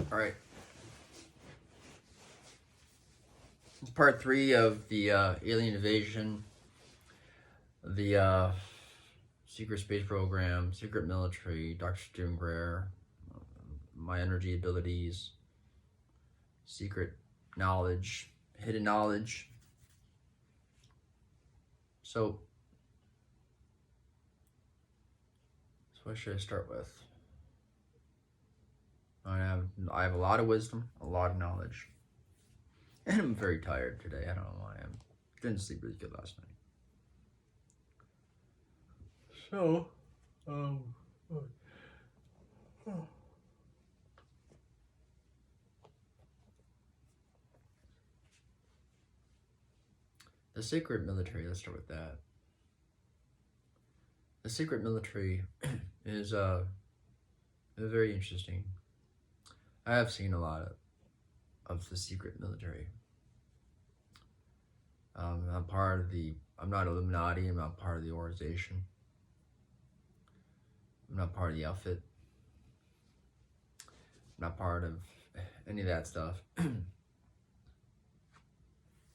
All right. It's part 3 of the alien invasion, the secret space program, secret military, Dr. Stephen Greer, my energy abilities, secret knowledge, hidden knowledge. So what should I start with? I have a lot of wisdom, a lot of knowledge. And I'm very tired today. I don't know why. I didn't sleep really good last night. So, the secret military, let's start with that. The secret military is very interesting. I have seen a lot of the secret military. I'm not Illuminati, I'm not part of the organization. I'm not part of the outfit. I'm not part of any of that stuff.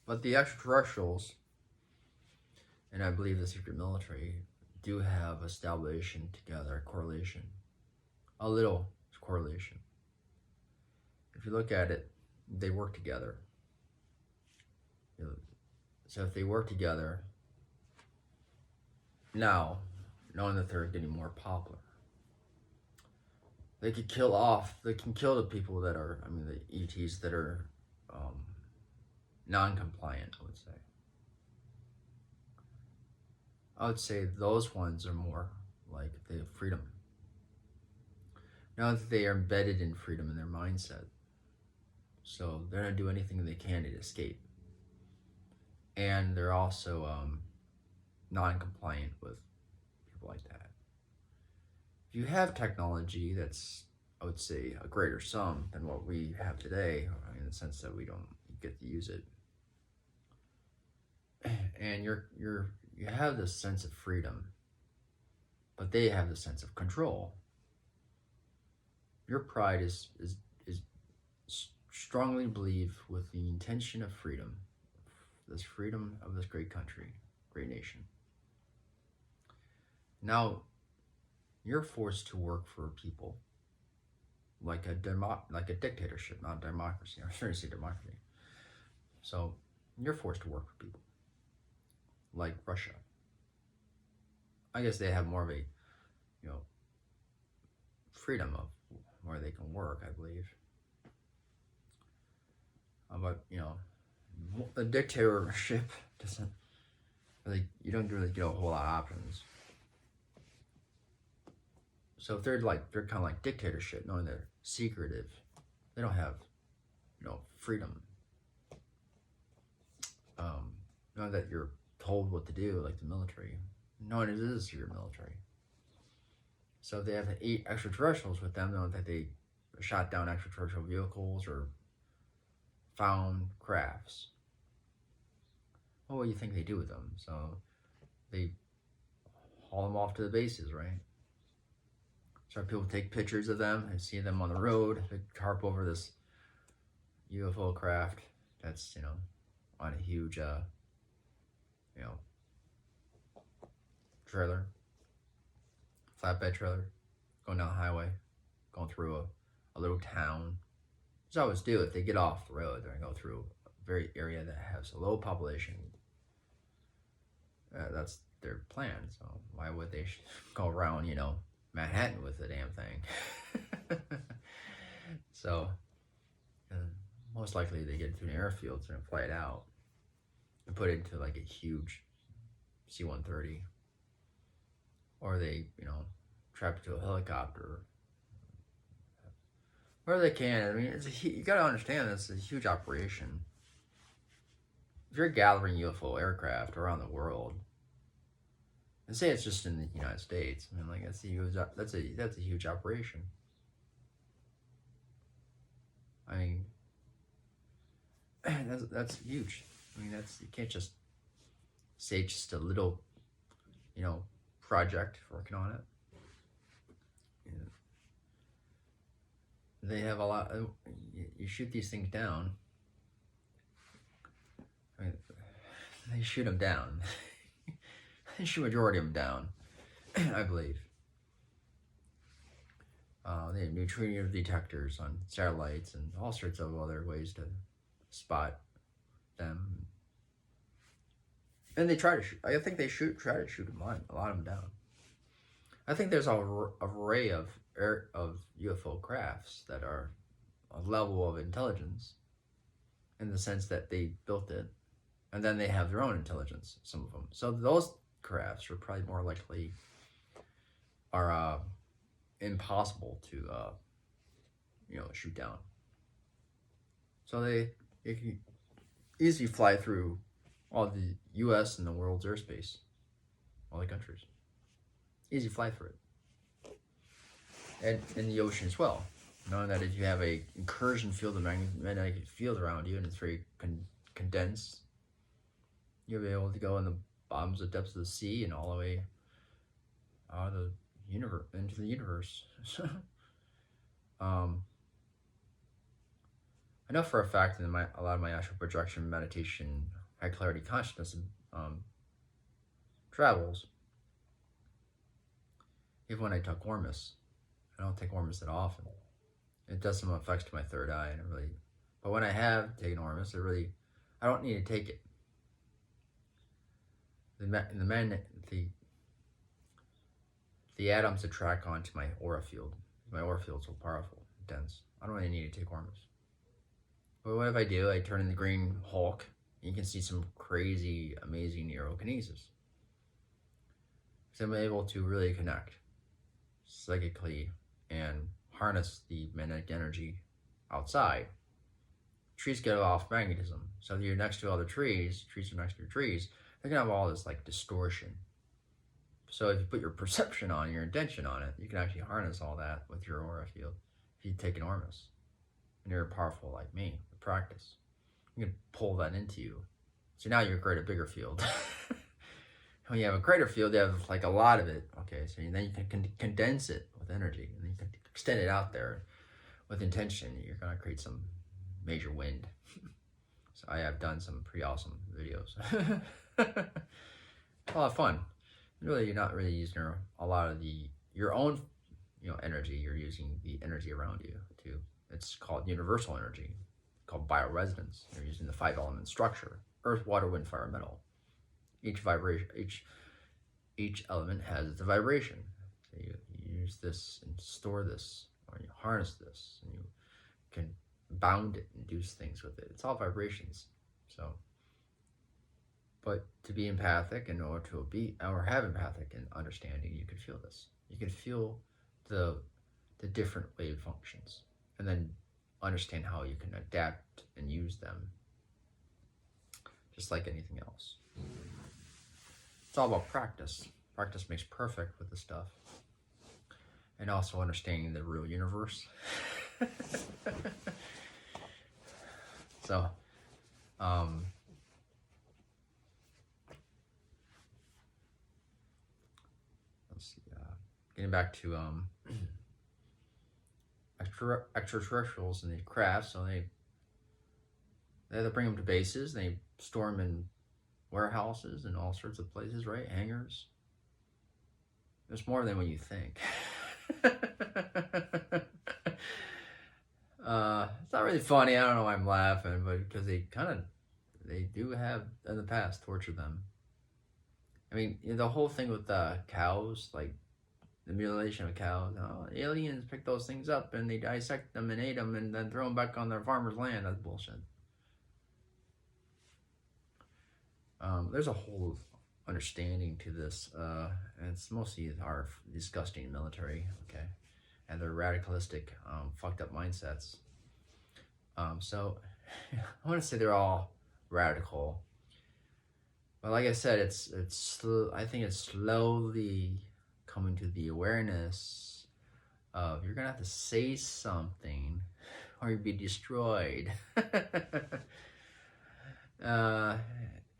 But the extraterrestrials, and I believe the secret military, do have established together correlation. A little correlation. If you look at it, they work together. So if they work together, now, knowing that they're getting more popular, they can kill the people that are, the ETs that are non-compliant, I would say those ones are more like they have freedom. Now that they are embedded in freedom in their mindset. So they're going to do anything they can to escape. And they're also non-compliant with people like that. If you have technology that's, I would say, a greater sum than what we have today, in the sense that we don't get to use it, and you have this sense of freedom, but they have the sense of control. Your pride is strongly believe with the intention of freedom, this freedom of this great country, great nation. Now, you're forced to work for people like a dictatorship, not democracy. I'm sorry to say democracy. So you're forced to work for people like Russia. I guess they have more of a, freedom of where they can work, I believe. But, a dictatorship doesn't really, you don't really get a whole lot of options. So if they're kind of like dictatorship, knowing they're secretive, they don't have, freedom. Knowing that you're told what to do, like the military, knowing it is a secret military. So if they have 8 extraterrestrials with them, knowing that they shot down extraterrestrial vehicles or found crafts. Well, what do you think they do with them? So they haul them off to the bases, right? So people take pictures of them and see them on the road. They tarp over this UFO craft that's, on a huge, trailer, flatbed trailer, going down the highway, going through a little town. As I always do, if they get off the road, they're going to go through a very area that has a low population. That's their plan. So why would they go around, Manhattan with the damn thing? So most likely they get into an airfield and fly it out and put it into like a huge C-130, or they, trap it to a helicopter, where they can. You got to understand this is a huge operation. If you're gathering UFO aircraft around the world, and say it's just in the United States, that's a huge operation. That's huge. You can't just say just a little, project working on it. they have a lot. You shoot these things down. I mean, they shoot them down. They shoot majority of them down, I believe. They have neutrino detectors on satellites and all sorts of other ways to spot them. And they try to shoot. I think they try to shoot a lot of them down. I think there's a array of UFO crafts that are a level of intelligence, in the sense that they built it, and then they have their own intelligence. Some of them. So those crafts are probably more likely are impossible to shoot down. So they can easily fly through all the U.S. and the world's airspace, all the countries. Easy fly through it. And in the ocean as well. Knowing that if you have a incursion field, a magnetic field around you, and it's very condensed, you'll be able to go in the bottoms of depths of the sea and all the way out of the universe, into the universe. I know for a fact in a lot of my astral projection, meditation, high clarity consciousness travels, even when I took Ormus. I don't take Ormus that often. It does some effects to my third eye, and but when I have taken Ormus, I don't need to take it. The atoms attract onto my aura field. My aura field's so powerful, dense. I don't really need to take Ormus. But what if I do? I turn in the green Hulk, and you can see some crazy, amazing neurokinesis. So I'm able to really connect psychically and harness the magnetic energy outside. Trees get off magnetism. So if you're next to other trees are next to your trees, they're gonna have all this like distortion. So if you put your perception on, your intention on it, you can actually harness all that with your aura field. If you take an Ormus, and you're powerful like me, with practice, you can pull that into you. So now you create a bigger field. When you have a greater field, you have like a lot of it. Okay, so then you can condense it with energy, and then you can extend it out there with intention. You're gonna create some major wind. So I have done some pretty awesome videos. A lot of fun. Really, you're not really using a lot of your own energy. You're using the energy around you too. It's called universal energy, called bioresonance. You're using the 5-element structure: earth, water, wind, fire, metal. Each element has its vibration. So you use this and store this, or you harness this, and you can bound it and do things with it. It's all vibrations. So, but to be empathic, in order to be or have empathic and understanding, you can feel this. You can feel the different wave functions, and then understand how you can adapt and use them, just like anything else. It's all about practice. Practice makes perfect with this stuff. And also understanding the real universe. So, let's see. Getting back to extraterrestrials and the crafts. So they have to bring them to bases. They store them in warehouses and all sorts of places, right? Hangars. There's more than what you think. It's not really funny. I don't know why I'm laughing, but because they do have in the past tortured them. I mean, the whole thing with cows, like the mutilation of cows. Aliens pick those things up and they dissect them and ate them and then throw them back on their farmer's land. That's bullshit. There's a whole understanding to this, and it's mostly our disgusting military, okay, and their radicalistic, fucked up mindsets. So I want to say they're all radical, but like I said, I think it's slowly coming to the awareness of you're gonna have to say something, or you'll be destroyed.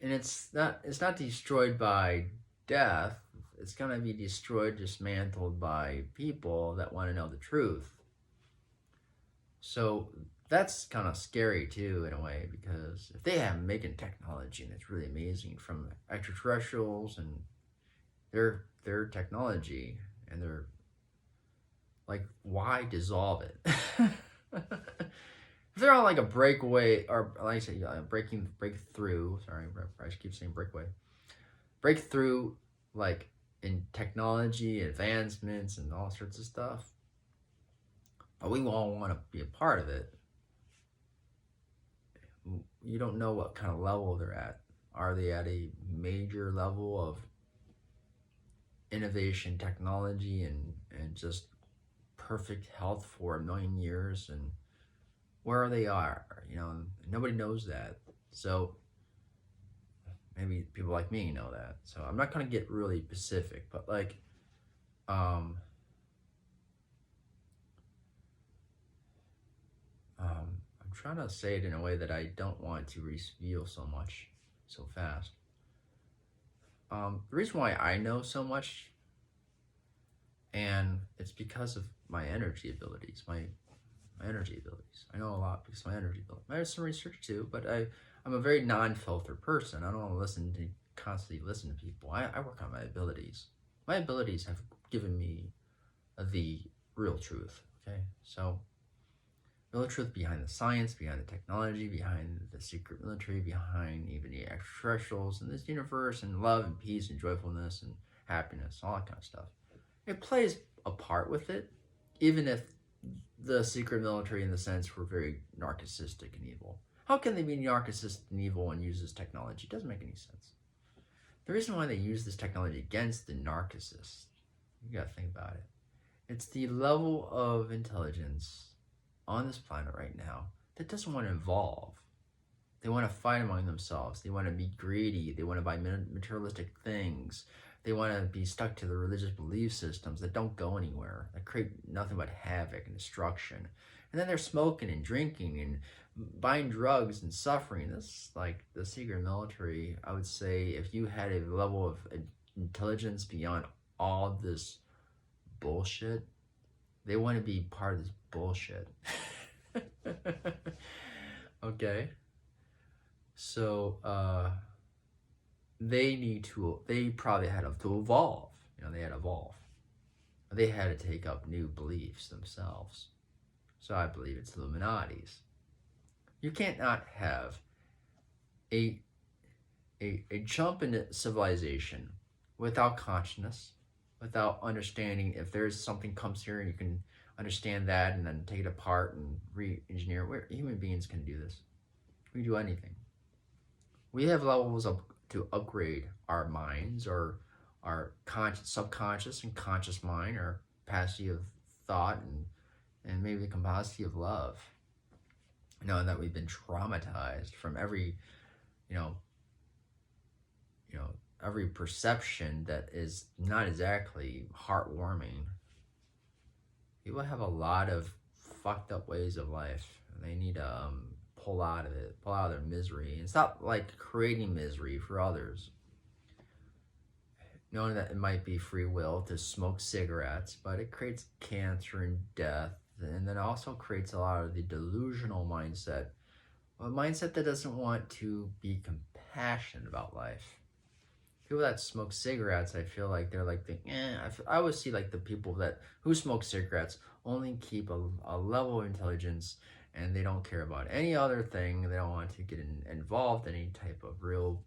And it's not destroyed by death. It's gonna be destroyed, dismantled by people that want to know the truth. So that's kind of scary too, in a way, because if they have making technology and it's really amazing from extraterrestrials and their technology, and they're like, why dissolve it? If they're on like a breakaway, or like I say, breakthrough. Sorry, I keep saying breakaway. Breakthrough, like in technology, advancements, and all sorts of stuff. But we all want to be a part of it. You don't know what kind of level they're at. Are they at a major level of innovation, technology, and just perfect health for 1,000,000 years? And where they are, nobody knows that. So maybe people like me know that. So I'm not going to get really specific, but like, I'm trying to say it in a way that I don't want to reveal so much so fast. The reason why I know so much, and it's because of my energy abilities, my energy abilities. I know a lot because of my energy abilities. I have some research too, but I'm a very non-filtered person. I don't want to constantly listen to people. I work on my abilities. My abilities have given me the real truth. Okay, so real truth behind the science, behind the technology, behind the secret military, behind even the extraterrestrials and this universe, and love and peace and joyfulness and happiness, all that kind of stuff. It plays a part with it, even if the secret military, in the sense, were very narcissistic and evil. How can they be narcissistic and evil and use this technology? It doesn't make any sense. The reason why they use this technology against the narcissists, you gotta think about it. It's the level of intelligence on this planet right now that doesn't want to evolve. They want to fight among themselves. They want to be greedy. They want to buy materialistic things. They want to be stuck to the religious belief systems that don't go anywhere, that create nothing but havoc and destruction. And then they're smoking and drinking and buying drugs and suffering. This, like the secret military, I would say, if you had a level of intelligence beyond all this bullshit, they want to be part of this bullshit. Okay. So, they probably had to evolve. They had to evolve. They had to take up new beliefs themselves. So I believe it's Illuminati's. You can't not have a jump into civilization without consciousness, without understanding. If there's something comes here and you can understand that and then take it apart and re-engineer it. Human beings can do this. We can do anything. We have levels to upgrade our minds, or our subconscious and conscious mind, or capacity of thought, and maybe the capacity of love. Knowing that we've been traumatized from every every perception that is not exactly heartwarming. People have a lot of fucked up ways of life, and they need to pull out of their misery, and stop like creating misery for others. Knowing that it might be free will to smoke cigarettes, but it creates cancer and death, and then also creates a lot of the delusional mindset, a mindset that doesn't want to be compassionate about life. People that smoke cigarettes, I feel like they're like I always see like the people who smoke cigarettes only keep a level of intelligence, and they don't care about any other thing. They don't want to get involved in any type of real,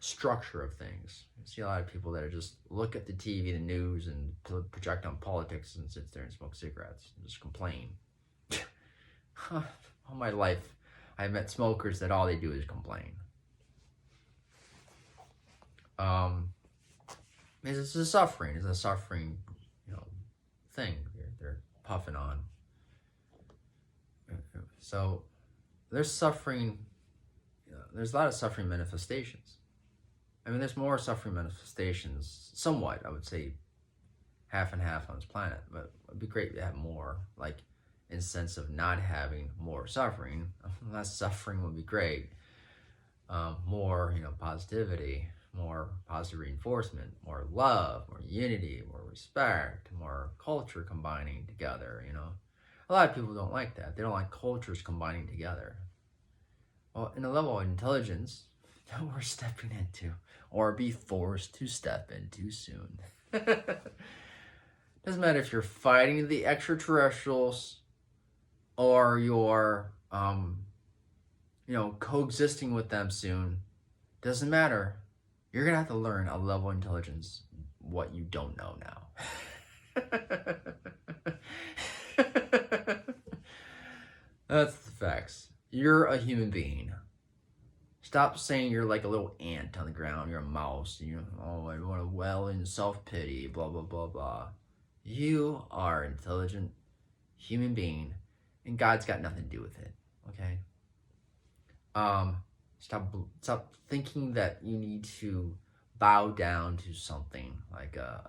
structure of things. I see a lot of people that are just look at the TV, the news, and project on politics, and sit there and smoke cigarettes and just complain. All my life, I've met smokers that all they do is complain. It's a suffering. It's a suffering, thing they're puffing on. So there's suffering. There's a lot of suffering manifestations. I mean, there's more suffering manifestations. Somewhat, I would say, half and half on this planet. But it'd be great to have more, like, in sense of not having more suffering. Less suffering would be great. More, positivity, more positive reinforcement, more love, more unity, more respect, more culture combining together, A lot of people don't like that. They don't like cultures combining together. Well, in a level of intelligence that we're stepping into, or be forced to step into soon. Doesn't matter if you're fighting the extraterrestrials or you're, coexisting with them soon. Doesn't matter. You're gonna have to learn a level of intelligence what you don't know now. That's the facts. You're a human being. Stop saying you're like a little ant on the ground. You're a mouse. I want to well in self-pity, blah, blah, blah, blah. You are an intelligent human being, and God's got nothing to do with it, okay? Stop thinking that you need to bow down to something like a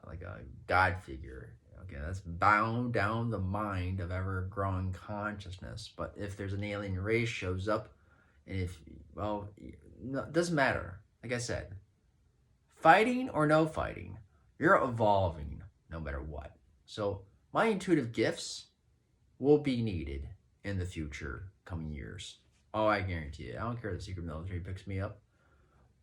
God figure. Okay, that's bow down the mind of ever-growing consciousness. But if there's an alien race shows up, and it doesn't matter. Like I said, fighting or no fighting, you're evolving no matter what. So my intuitive gifts will be needed in the future coming years. Oh, I guarantee it. I don't care if the secret military picks me up,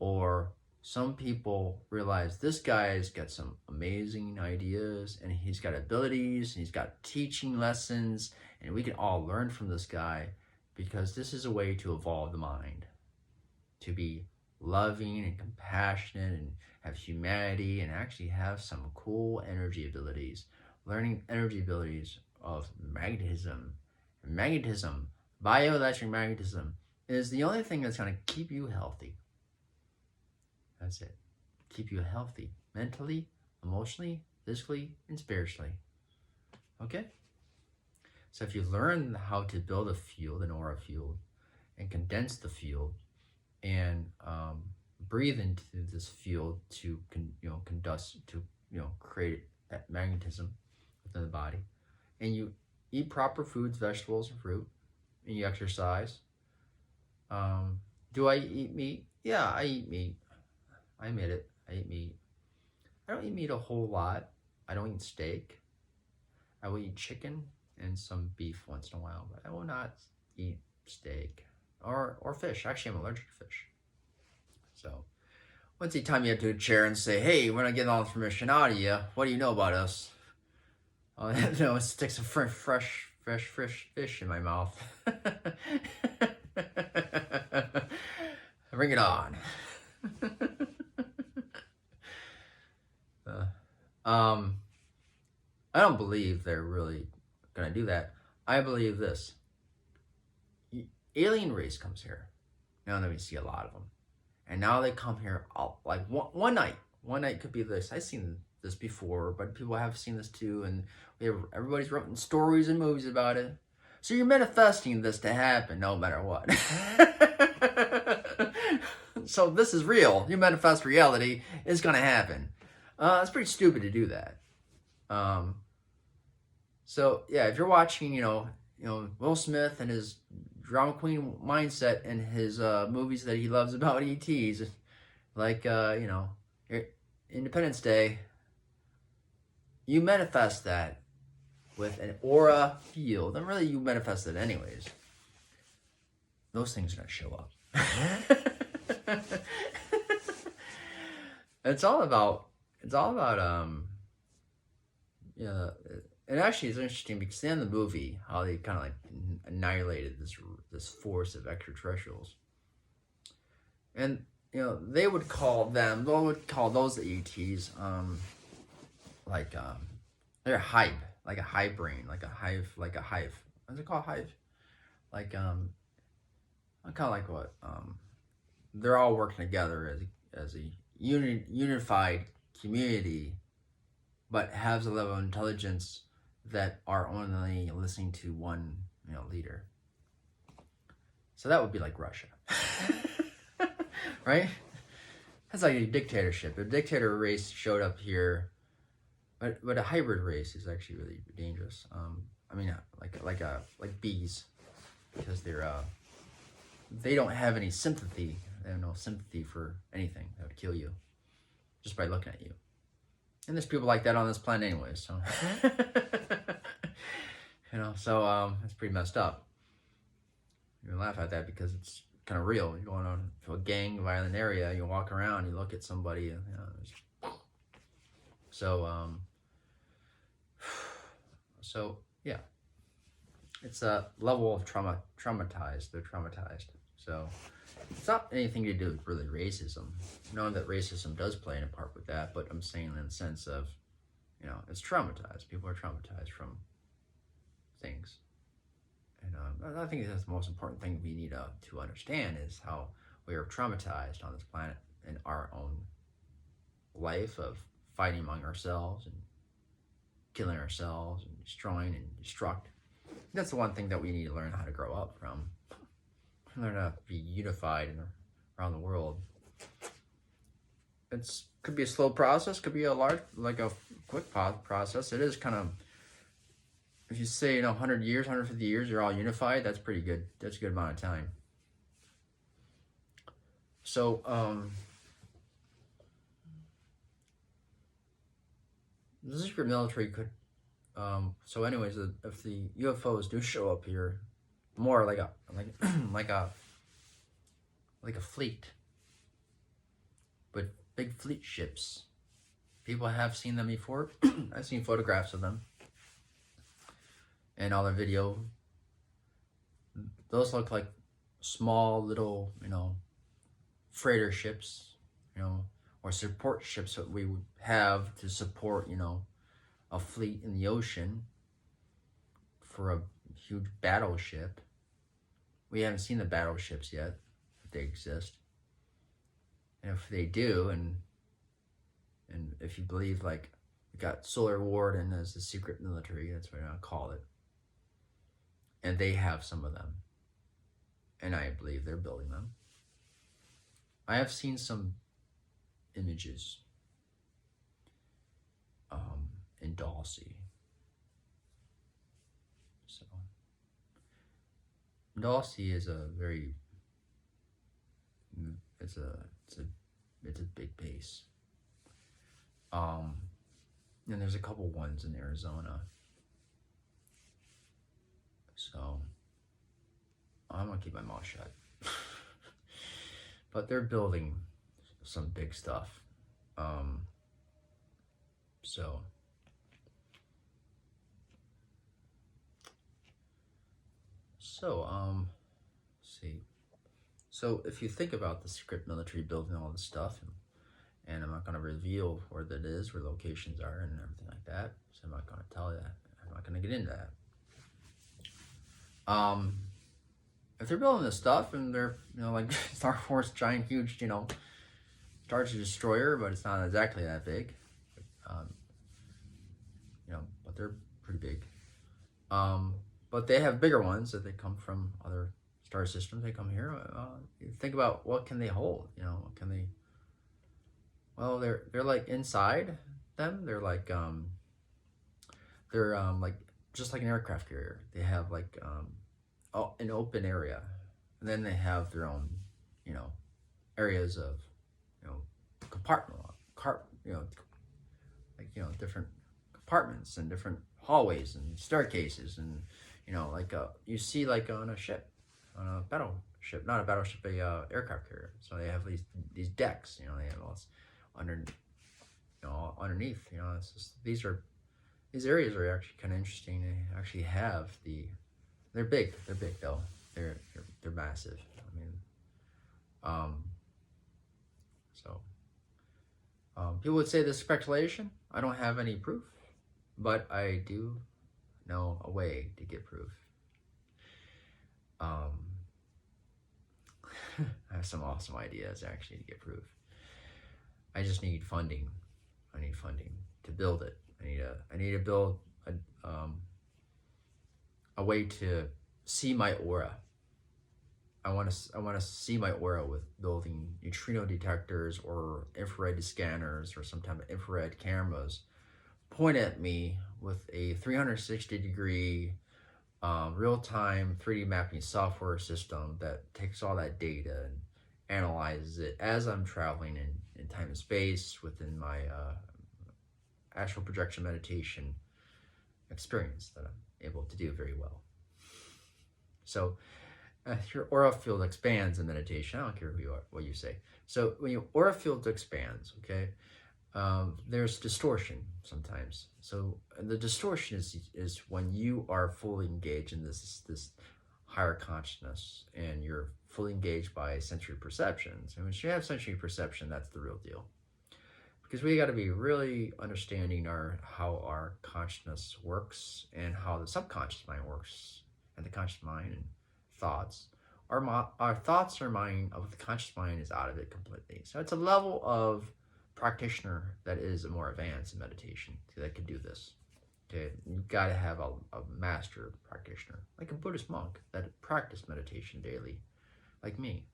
or some people realize this guy's got some amazing ideas and he's got abilities and he's got teaching lessons, and we can all learn from this guy, because this is a way to evolve the mind, to be loving and compassionate and have humanity and actually have some cool energy abilities. Learning energy abilities of magnetism. Magnetism, bioelectric magnetism, is the only thing that's going to keep you healthy. That's it. Keep you healthy mentally, emotionally, physically, and spiritually. Okay? So if you learn how to build a field, an aura field, and condense the field, and breathe into this field to create that magnetism within the body, and you eat proper foods, vegetables, and fruit, and you exercise. Do I eat meat? Yeah, I eat meat. I admit it. I eat meat. I don't eat meat a whole lot. I don't eat steak. I will eat chicken and some beef once in a while, but I will not eat steak or fish. Actually, I'm allergic to fish. So once they tie me up to a chair and say, "Hey, we're not getting all this information out of you. What do you know about us?" All I have to know is stick some fresh fish in my mouth. Bring it on. I don't believe they're really gonna do that. I believe this. Alien race comes here. Now that we see a lot of them. And now they come here like one night. One night could be this. I've seen this before, but people have seen this too, and everybody's written stories and movies about it. So you're manifesting this to happen no matter what. So this is real. You manifest reality, it's gonna happen. It's pretty stupid to do that. So yeah, if you're watching, Will Smith and his drama queen mindset and his movies that he loves about ETs, like Independence Day, you manifest that with an aura field, and really you manifest it anyways. Those things are gonna show up. It's all about and actually it's interesting because in the movie how they kind of like annihilated this force of extraterrestrials, and they would call those the ETs they're hive, like a hive brain, like a hive. What's it called? Hive? Like kind of like what they're all working together as a unified community, but has a level of intelligence that are only listening to one leader. So that would be like Russia. Right? That's like a dictatorship. A dictator race showed up here, but a hybrid race is actually really dangerous. Like bees, because they don't have any sympathy. They have no sympathy for anything. That would kill you just by looking at you. And there's people like that on this planet anyway, so. So it's pretty messed up. You laugh at that because it's kind of real. You're going on to a gang violent area, you walk around, you look at somebody, and so so yeah, it's a level of traumatized. They're traumatized. So it's not anything to do with really racism. Knowing that racism does play a part with that, but I'm saying in the sense of, it's traumatized. People are traumatized from things. And I think that's the most important thing we need to understand is how we are traumatized on this planet in our own life of fighting among ourselves and killing ourselves and destroying and destruct. That's the one thing that we need to learn how to grow up from. Learn how to be unified around the world. It could be a slow process, could be a quick process. It is kind of, if you say 100 years, 150 years, you're all unified. That's pretty good. That's a good amount of time. So the secret military could. So anyways, if the UFOs do show up here, more like a fleet, but big fleet ships. People have seen them before. I've seen photographs of them and all their video. Those look like small little, freighter ships, or support ships that we would have to support, a fleet in the ocean for a huge battleship. We haven't seen the battleships yet, if they exist. And if they do, and if you believe, we got Solar Warden as the secret military, that's what I call it. And they have some of them. And I believe they're building them. I have seen some images in Dawsey. So Dawsey is a very it's a big base. And there's a couple ones in Arizona. So I'm gonna keep my mouth shut. But they're building some big stuff. So let's see. So if you think about the secret military building all this stuff, and I'm not going to reveal where that is, where locations are, and everything like that. So I'm not going to tell you that. I'm not going to get into that. If they're building this stuff and they're, like Star Wars, giant, huge, Star Destroyer, but it's not exactly that big. But they're pretty big. But they have bigger ones that they come from other star systems. They come here. You think about what can they hold? What can they? Well, they're like inside them. They're like just like an aircraft carrier. They have an open area, and then they have their own areas of different compartments and different hallways and staircases and you see on a ship, on a battleship, not a battleship, a aircraft carrier. So they have these decks. They have all this underneath. It's just, these areas are actually kind of interesting. They actually have they're big. They're big though. They're massive. People would say this is speculation. I don't have any proof, but I do know a way to get proof. I have some awesome ideas actually to get proof. I just need funding. I need funding to build it. I need to build a way to see my aura. I want to see my aura with building neutrino detectors or infrared scanners or some type of infrared cameras. Point at me with a 360-degree real-time 3D mapping software system that takes all that data and analyzes it as I'm traveling in time and space within my astral projection meditation experience that able to do very well. So your aura field expands in meditation. I don't care who you are, what you say. So when your aura field expands, okay, there's distortion sometimes. So the distortion is when you are fully engaged in this higher consciousness, and you're fully engaged by sensory perceptions. And when you have sensory perception, that's the real deal. Because we got to be really understanding how our consciousness works, and how the subconscious mind works, and the conscious mind and thoughts. Our thoughts are mind of the conscious mind is out of it completely. So it's a level of practitioner that is more advanced in meditation that can do this. Okay, you got to have a master practitioner, like a Buddhist monk that practiced meditation daily, like me.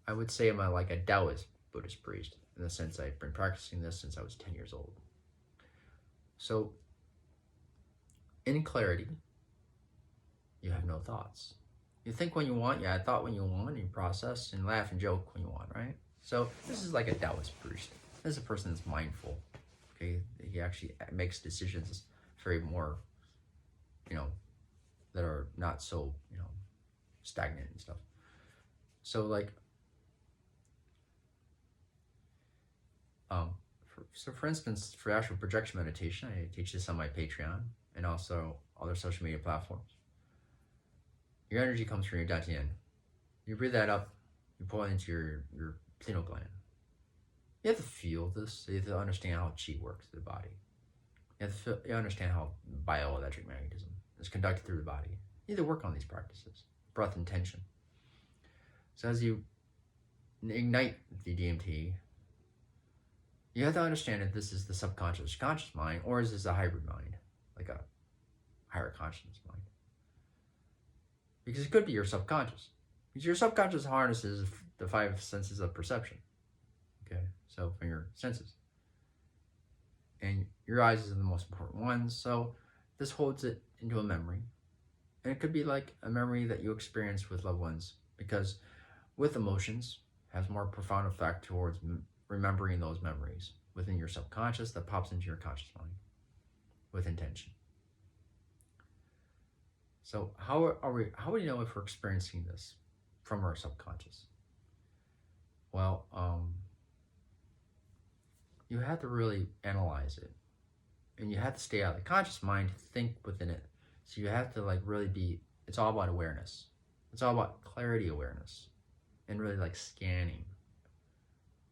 I would say I'm like a Taoist Buddhist priest, in the sense I've been practicing this since I was 10 years old. So, in clarity, you have no thoughts. You think when you want, you have thought when you want, you process and laugh and joke when you want, right? So this is like a Taoist priest. This is a person that's mindful. Okay, he actually makes decisions very more, that are not so, stagnant and stuff. So like, for instance, for astral projection meditation, I teach this on my Patreon and also other social media platforms. Your energy comes from your dantian. You breathe that up, you pull it into your pineal gland. You have to feel this. You have to understand how chi works through the body. You have to understand how bioelectric magnetism is conducted through the body. You need to work on these practices, breath and tension. So as you ignite the DMT, you have to understand if this is the subconscious conscious mind, or is this a hybrid mind, like a higher consciousness mind? Because it could be your subconscious. Because your subconscious harnesses the 5 senses of perception. Okay, so from your senses. And your eyes is the most important one. So this holds it into a memory. And it could be like a memory that you experience with loved ones. Because with emotions, has more profound effect towards remembering those memories within your subconscious that pops into your conscious mind with intention. So how do you know if we're experiencing this from our subconscious? Well, you have to really analyze it, and you have to stay out of the conscious mind to think within it. So you have to really it's all about awareness. It's all about clarity awareness, and really scanning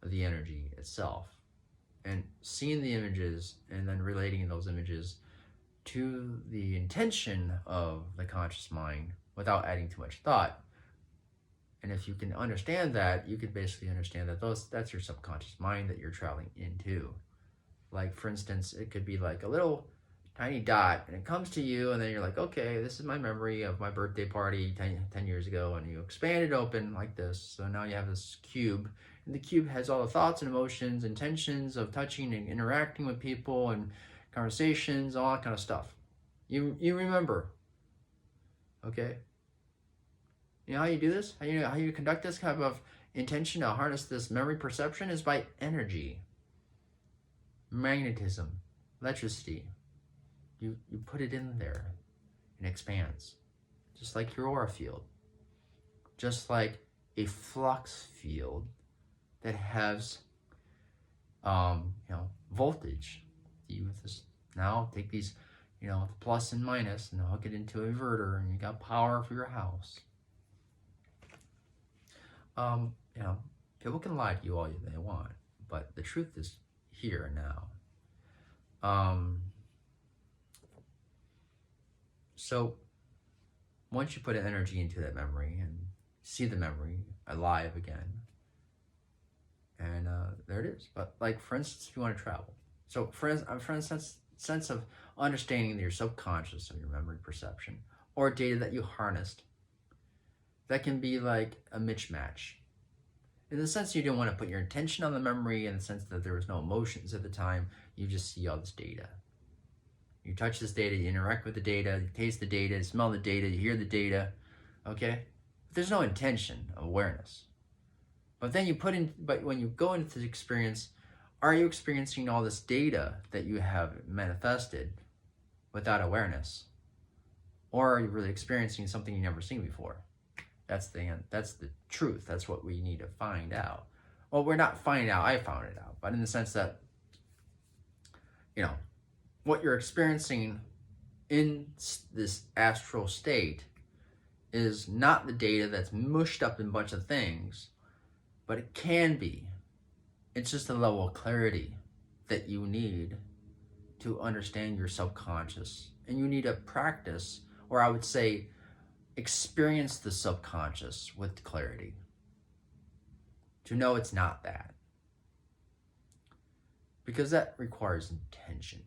of the energy itself, and seeing the images, and then relating those images to the intention of the conscious mind without adding too much thought. And if you can understand that, you could basically understand that that's your subconscious mind that you're traveling into. Like, for instance, it could be like a little tiny dot, and it comes to you, and then you're like, okay, this is my memory of my birthday party 10 years ago, and you expand it open like this. So now you have this cube, and the cube has all the thoughts and emotions, intentions of touching and interacting with people, and conversations, all that kind of stuff. You remember, okay? You know how you do this? How you conduct this kind of intention to harness this memory perception is by energy, magnetism, electricity. You put it in there, and it expands, just like your aura field, just like a flux field that has, voltage. You with this now take these, the plus and minus, and hook it into an inverter, and you got power for your house. People can lie to you all they want, but the truth is here and now. So once you put an energy into that memory and see the memory alive again, and there it is. But for instance, if you want to travel, so for instance, sense of understanding your subconscious of your memory perception or data that you harnessed, that can be like a mismatch. In the sense you didn't want to put your intention on the memory, in the sense that there was no emotions at the time, you just see all this data. You touch this data, you interact with the data, you taste the data, you smell the data, you hear the data, okay? But there's no intention of awareness. But then but when you go into the experience, are you experiencing all this data that you have manifested without awareness? or are you really experiencing something you've never seen before? That's the truth. That's what we need to find out. Well, we're not finding out. I found it out, but in the sense that, you know, what you're experiencing in this astral state is not the data that's mushed up in a bunch of things, but it can be. It's just a level of clarity that you need to understand your subconscious. And you need to practice, or I would say, experience the subconscious with clarity. To know it's not that. Because that requires intention.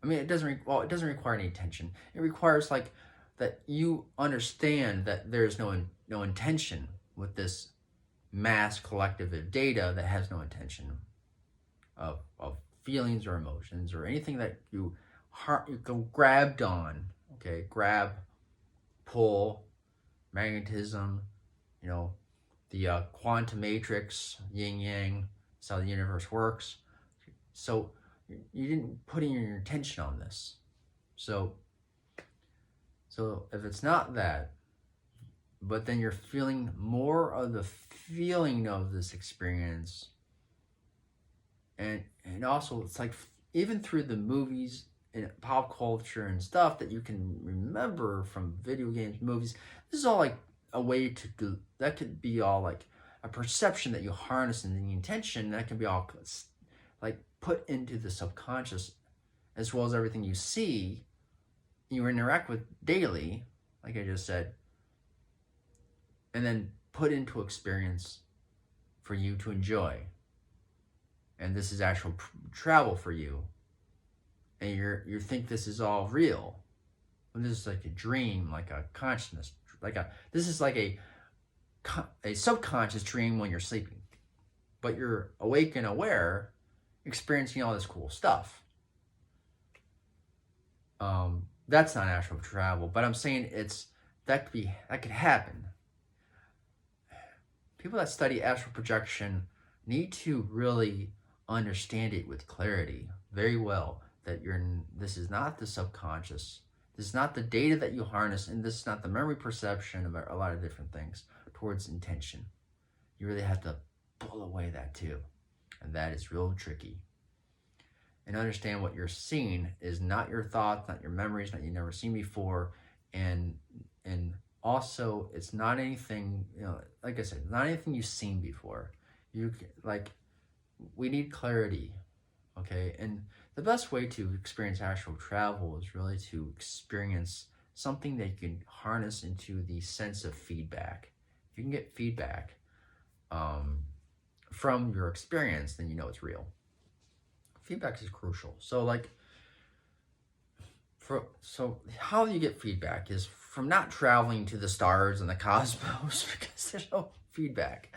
I mean, it doesn't require any intention. It requires like that you understand that there's no intention with this mass collective of data that has no intention of feelings or emotions or anything that you go grabbed on. Okay, grab, pull, magnetism, you know, the quantum matrix, yin yang. That's how the universe works. So you didn't put in your intention on this. So if it's not that, but then you're feeling more of the feeling of this experience, and also it's like even through the movies and pop culture and stuff that you can remember from video games, movies, this is all like a way to do, that could be all like a perception that you harness in the intention that can be all like put into the subconscious, as well as everything you see, you interact with daily, like I just said, and then put into experience for you to enjoy. And this is actual travel for you. And you think this is all real. And this is like a dream, like a consciousness, this is like a subconscious dream when you're sleeping. But you're awake and aware, experiencing all this cool stuff. That's not astral travel, but I'm saying that could happen. People that study astral projection need to really understand it with clarity, very well, that this is not the subconscious, this is not the data that you harness, and this is not the memory perception about a lot of different things towards intention. You really have to pull away that too, and that is real tricky. And understand what you're seeing is not your thoughts, not your memories, not you've never seen before, and also it's not anything, you know, like I said, not anything you've seen before. We need clarity, okay? And the best way to experience astral travel is really to experience something that you can harness into the sense of feedback. If you can get feedback from your experience, then you know it's real. Feedback is crucial. So how you get feedback is from not traveling to the stars and the cosmos, because there's no feedback.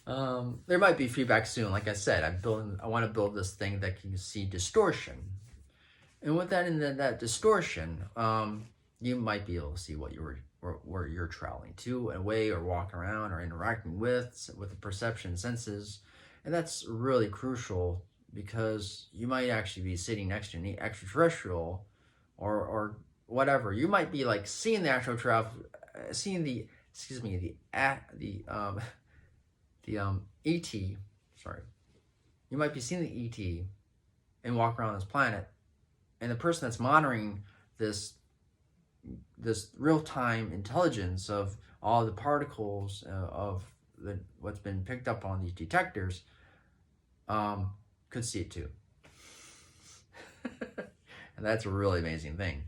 There might be feedback soon. Like I said, I want to build this thing that can see distortion. And with that, in that distortion, you might be able to see what where you're traveling to, away, or walking around, or interacting with the perception senses. And that's really crucial, because you might actually be sitting next to an extraterrestrial or whatever. You might be like seeing the astral travel, seeing the ET, sorry. You might be seeing the ET and walk around this planet, and the person that's monitoring this real-time intelligence of all the particles of what's been picked up on these detectors could see it too. And that's a really amazing thing.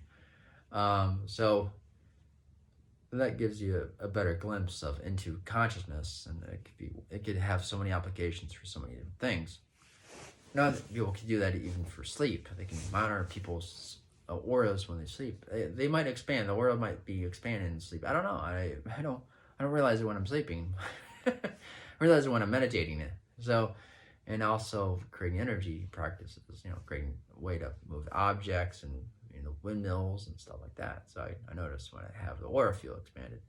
So that gives you a better glimpse into consciousness, and it could have so many applications for so many different things. Now, people can do that even for sleep. They can monitor people's auras when they sleep. They might expand. The aura might be expanding in sleep. I don't know. I don't realize it when I'm sleeping. I realize it when I'm meditating it. So, and also creating energy practices. Creating a way to move objects and windmills and stuff like that. So I notice when I have the aura field expanded.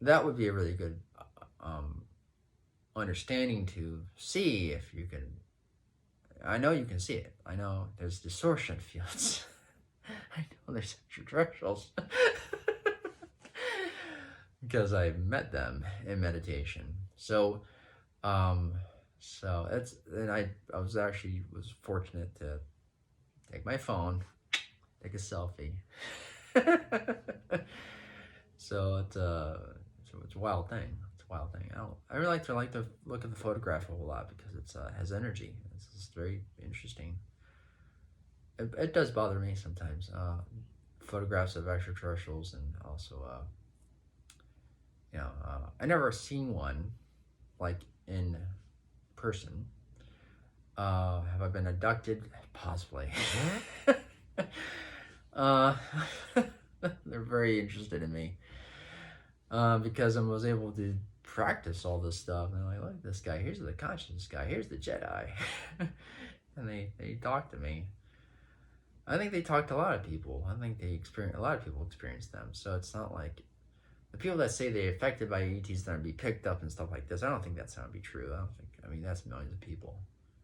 That would be a really good understanding to see if you can I know you can see it. I know there's distortion fields. I know there's extraterrestrials. Because I met them in meditation. So that's, and I was fortunate to take my phone, take a selfie. So it's a wild thing. It's a wild thing. I really like to look at the photograph a whole lot because it's has energy. It's very interesting. It does bother me sometimes. Photographs of extraterrestrials, and also I never seen one like in person. Have I been abducted? Possibly. They're very interested in me because I was able to practice all this stuff. And they're like, look, this guy, here's the conscious guy, here's the Jedi. And they talk to me. I think they talk to a lot of people. I think a lot of people experience them. So it's not like the people that say they're affected by ETs that are be picked up and stuff like this. I don't think that's going to be true. I mean, that's millions of people.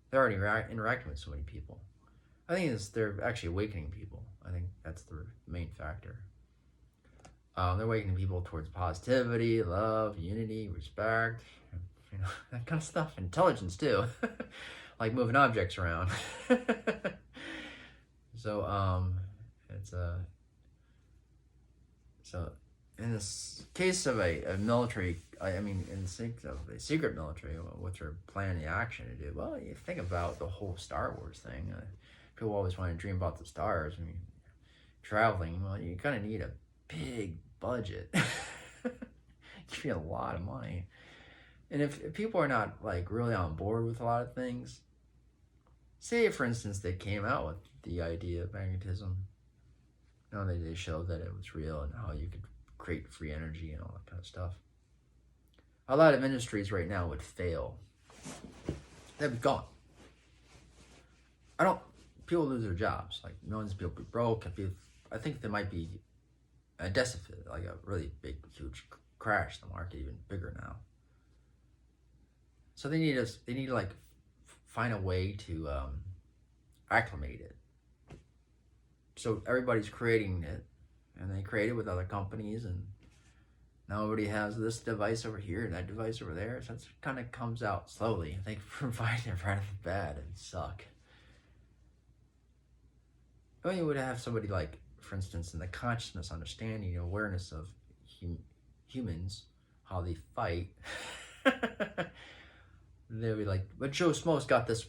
They're already interacting with so many people. I think they're actually awakening people. I think that's the main factor. They're awakening people towards positivity, love, unity, respect, that kind of stuff. Intelligence too, like moving objects around. So so in this case of a military, in the case of a secret military, what they're planning the action to do, well, you think about the whole Star Wars thing. People always want to dream about the stars. I mean, traveling, well, you kind of need a big budget. You need a lot of money. And if people are not like really on board with a lot of things, say for instance they came out with the idea of magnetism, they showed that it was real and how you could create free energy and all that kind of stuff. A lot of industries right now would fail. They'd be gone. People lose their jobs. Like millions of people be broke. I think there might be a deficit, like a really big, huge crash in the market, even bigger now. So they need to like find a way to acclimate it. So everybody's creating it, and they create it with other companies, and now everybody has this device over here and that device over there. So it kind of comes out slowly. I think providing it right off the bat and suck. When you would have somebody like, for instance, in the consciousness, understanding, awareness of humans, how they fight, they'll be like, but Joe Smoke's got this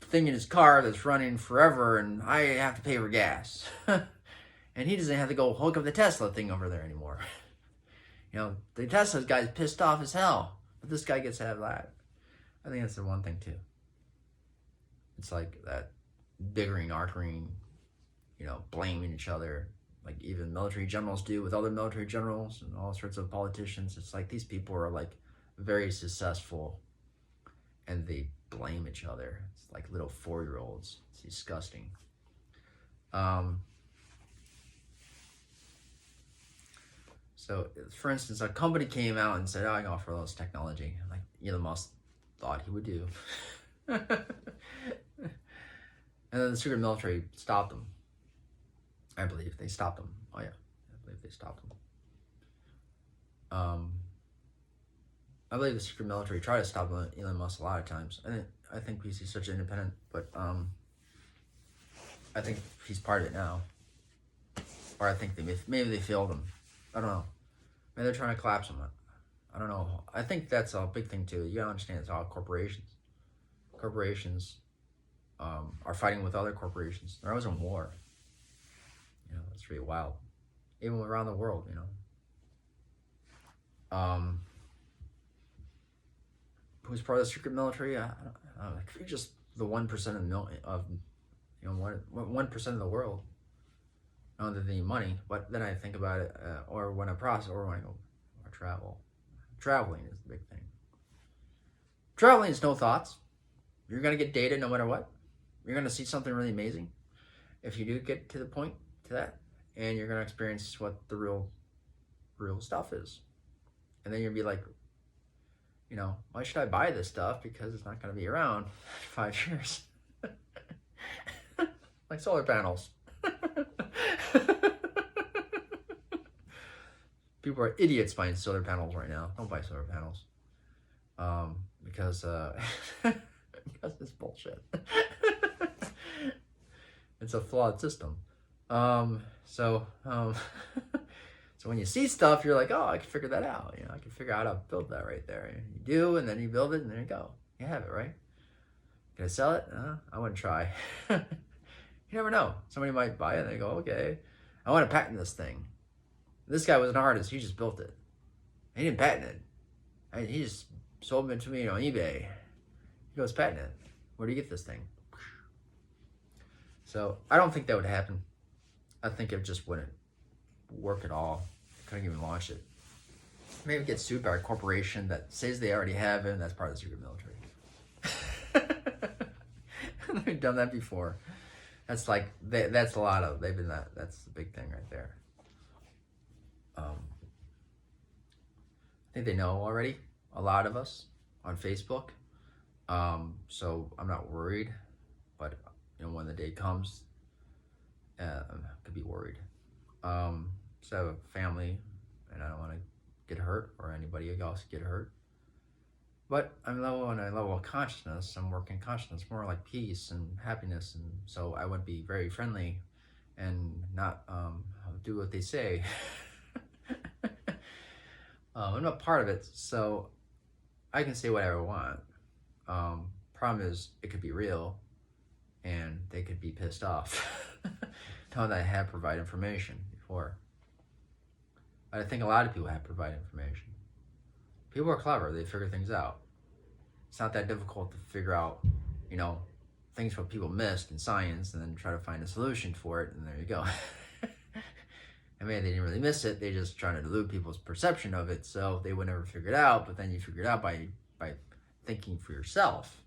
thing in his car that's running forever and I have to pay for gas. And he doesn't have to go hook up the Tesla thing over there anymore. The Tesla guy's pissed off as hell, but this guy gets to have that. I think that's the one thing too. It's like that bickering, arguing, blaming each other, like even military generals do with other military generals and all sorts of politicians. It's like these people are like very successful and they blame each other. It's like little 4-year-olds. It's disgusting. So, for instance, a company came out and said, I can offer all this technology, like Elon Musk thought he would do. And then the secret military stopped them. I believe they stopped them. Oh yeah, I believe they stopped them. I believe the secret military tried to stop Elon Musk a lot of times. I think because he's such independent, but I think he's part of it now. Or I think maybe they failed him. I don't know. Maybe they're trying to collapse him. I don't know. I think that's a big thing too. You gotta understand it's all corporations. Corporations are fighting with other corporations. They're always in war. It's really wild. Even around the world, Who's part of the secret military? I don't know. It could be just the 1% of 1% of the world. Not that they need money, but then I think about it, or when I process, or when I go or travel. Traveling is the big thing. Traveling is no thoughts. You're gonna get data no matter what. You're gonna see something really amazing. If you do get to the point to that, and you're gonna experience what the real stuff is, and then you'll be like, why should I buy this stuff? Because it's not gonna be around in 5 years. Like solar panels. People are idiots buying solar panels right now. Don't buy solar panels. Because because it's bullshit. It's a flawed system. So when you see stuff, you're like, oh, I can figure that out. I can figure out how to build that right there. And you do, and then you build it, and there you go. You have it, right? Can I sell it? I wouldn't try. You never know. Somebody might buy it, and they go, okay, I want to patent this thing. This guy was an artist. He just built it. He didn't patent it. He just sold it to me on eBay. He goes, patent it. Where do you get this thing? So I don't think that would happen. I think it just wouldn't work at all. Couldn't even launch it. Maybe get sued by a corporation that says they already have it, and that's part of the secret military. They've done that before. That's like that's a lot of they've been that. That's the big thing right there. I think they know already. A lot of us on Facebook. So I'm not worried, but when the day comes, I could be worried. So I have a family, and I don't want to get hurt or anybody else get hurt. But I'm low on a level of consciousness. I'm working consciousness, more like peace and happiness, and so I would be very friendly and not do what they say. I'm not part of it, so I can say whatever I want. Problem is, it could be real, and they could be pissed off knowing that I have provided information before. But I think a lot of people have provided information. People are clever. They figure things out. It's not that difficult to figure out, things what people missed in science and then try to find a solution for it, and there you go. I mean, they didn't really miss it. They just trying to delude people's perception of it, so they would never figure it out, but then you figure it out by thinking for yourself.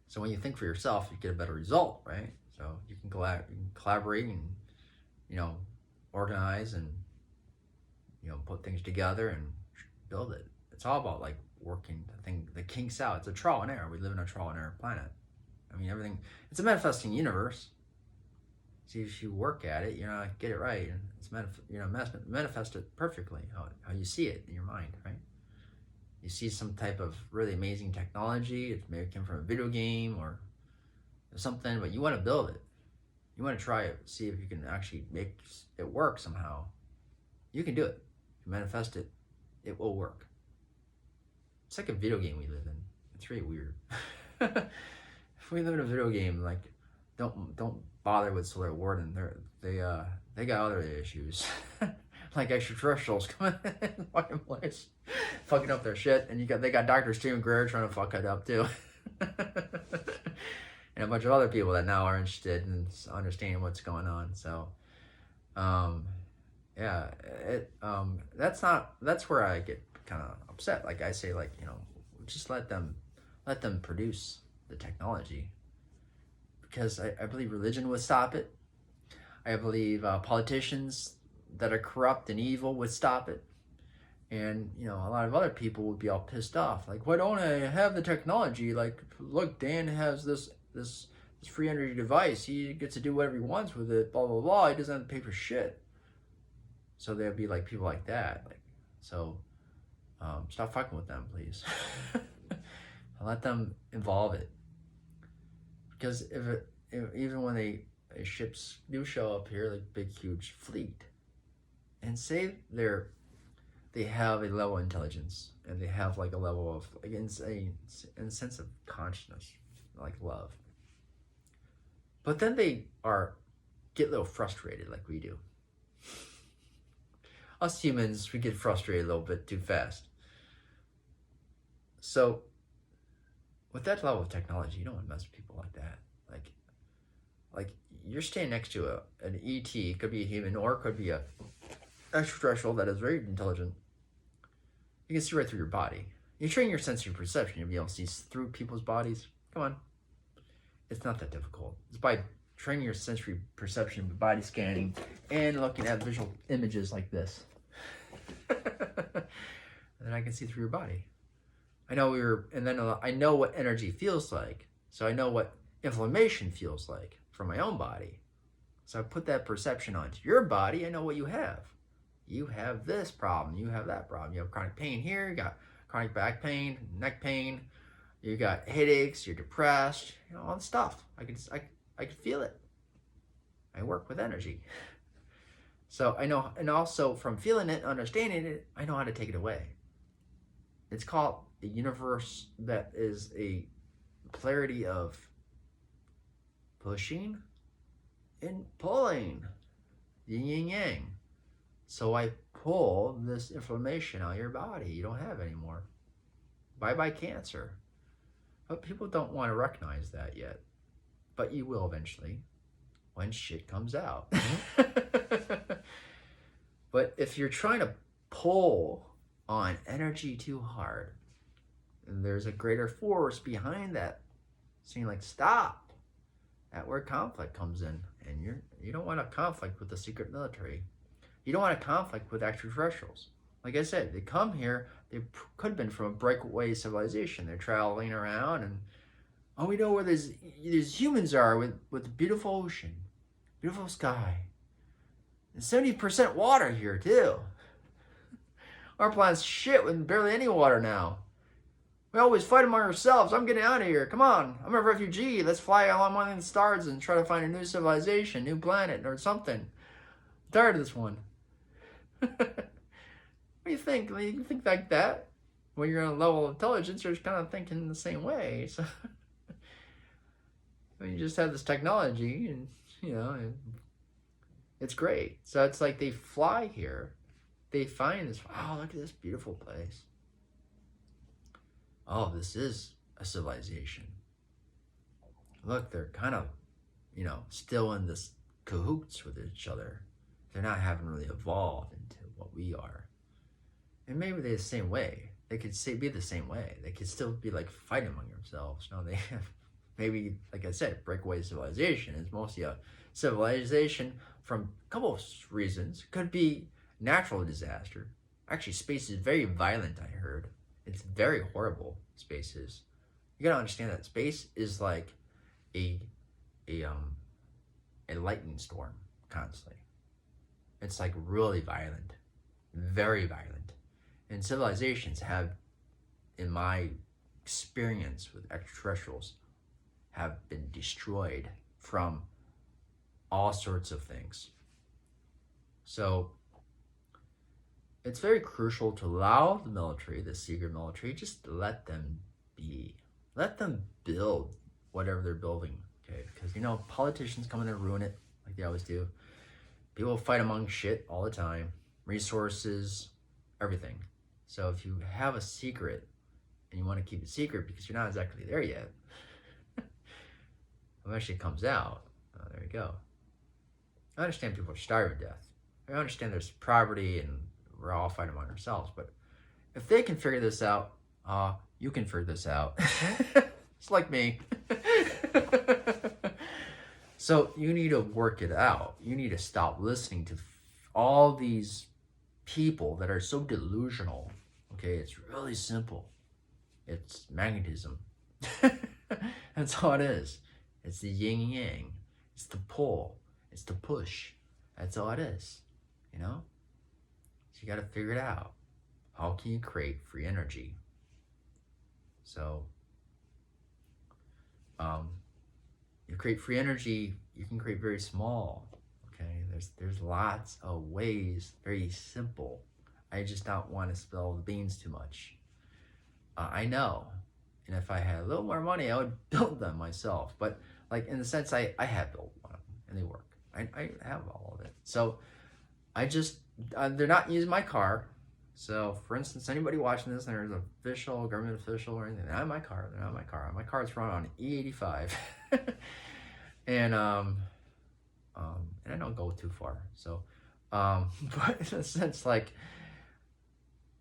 So when you think for yourself, you get a better result, right? So you can collaborate and, organize and, put things together and build it. It's all about like working the kinks out. It's a trial and error. We live in a trial and error planet. I mean, everything, it's a manifesting universe. See, if you work at it, get it right, and it's manifest it perfectly, how you see it in your mind, right? You see some type of really amazing technology. It maybe came from a video game or something, but you want to build it. You want to try it, see if you can actually make it work somehow. You can do it. You manifest it, it will work. It's like a video game we live in. It's really weird. If we live in a video game, like, don't bother with Solar Warden. They got other issues. Like extraterrestrials coming in fucking place, fucking up their shit, and they got Dr. Stephen Greer trying to fuck it up too. And a bunch of other people that now are interested in understanding what's going on. So, that's where I get kind of upset. Like I say, just let them produce the technology, because I believe religion would stop it. I believe politicians that are corrupt and evil would stop it. And, a lot of other people would be all pissed off. Like, why don't I have the technology? Like, look, Dan has this free energy device. He gets to do whatever he wants with it, blah, blah, blah. He doesn't have to pay for shit. So there'd be, like, people like that. So stop fucking with them, please. Let them evolve it. Because even when ships do show up here, like big, huge fleet, and say they have a level of intelligence, and they have like a level of a sense of consciousness, like love. But then they get a little frustrated, like we do. Us humans, we get frustrated a little bit too fast. So with that level of technology, you don't want to mess with people like that. Like you're standing next to an ET. It could be a human, or it could be a extraterrestrial that is very intelligent. You can see right through your body. You train your sensory perception, you'll be able to see through people's bodies. Come on. It's not that difficult. It's by training your sensory perception with body scanning and looking at visual images like this. And then I can see through your body. I know and then I know what energy feels like. So I know what inflammation feels like for my own body. So I put that perception onto your body. I know what you have. You have this problem. You have that problem. You have chronic pain here. You got chronic back pain, neck pain. You got headaches. You're depressed. All the stuff. I can feel it. I work with energy. So I know, and also from feeling it, understanding it, I know how to take it away. It's called a universe that is a polarity of pushing and pulling, yin and yang. So I pull this inflammation out of your body. You don't have anymore. Bye-bye cancer. But people don't want to recognize that yet. But you will eventually when shit comes out. But if you're trying to pull on energy too hard, and there's a greater force behind that, saying like, stop. That's where conflict comes in. And you don't want a conflict with the secret military. You don't want a conflict with extraterrestrials. Like I said, they come here, they could have been from a breakaway civilization. They're traveling around and, oh, we know where these humans are with the beautiful ocean, beautiful sky. And 70% water here too. Our planet's shit with barely any water now. We always fight among ourselves. I'm getting out of here. Come on. I'm a refugee. Let's fly along one of the stars and try to find a new civilization, new planet or something. I'm tired of this one. What do you think? You think like that? When you're on a level of intelligence, you're just kind of thinking the same way. So I mean, you just have this technology and, it's great. So it's like they fly here. They find this, wow, look at this beautiful place. Oh, this is a civilization. Look, they're kind of, still in this cahoots with each other. They're not having really evolved into what we are. And maybe they're the same way. They could be the same way. They could still be like fighting among themselves. No, they have maybe, like I said, breakaway civilization is mostly a civilization from a couple of reasons. Could be natural disaster. Actually, space is very violent, I heard. It's very horrible, space is. You gotta understand that space is like a lightning storm constantly. It's like really violent, very violent. And civilizations have, in my experience with extraterrestrials, have been destroyed from all sorts of things. So it's very crucial to allow the military, the secret military, just let them be. Let them build whatever they're building, okay? Because, politicians come in and ruin it, like they always do. People fight among shit all the time. Resources, everything. So if you have a secret, and you want to keep it secret because you're not exactly there yet, eventually it comes out. Oh, there you go. I understand people are starving to death. I understand there's poverty and we're all fighting among ourselves. But if they can figure this out, you can figure this out. It's like me. So you need to work it out. You need to stop listening to all these people that are so delusional. Okay, it's really simple. It's magnetism. That's all it is. It's the yin and yang. It's the pull. It's the push. That's all it is. So you got to figure it out. How can you create free energy? So, you create free energy. You can create very small. Okay, there's lots of ways. Very simple. I just don't want to spill the beans too much. I know, and if I had a little more money, I would build them myself. But like in the sense, I have built one of them, and they work. I have all of it. So I just they're not using my car. So for instance, anybody watching this, there's an official, government official or anything, they're not in my car. They're not in my car. My car's run on E85, and I don't go too far. So, but in a sense, like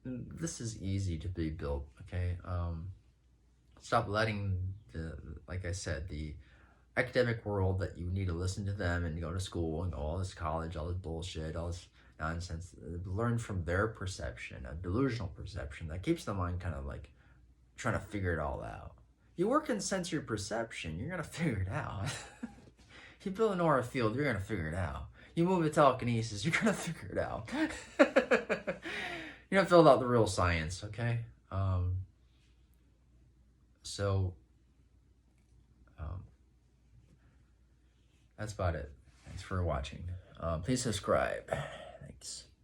this is easy to be built. Okay, stop letting like I said, the academic world that you need to listen to them and go to school and go all this college, all this bullshit, all this nonsense. Learn from their perception, a delusional perception that keeps the mind kind of like trying to figure it all out. You work in sensory perception, you're gonna figure it out. You build an aura field, you're gonna figure it out. You move to telekinesis, you're gonna figure it out. You're gonna fill out the real science, okay? So that's about it. Thanks for watching. Please subscribe. Thanks.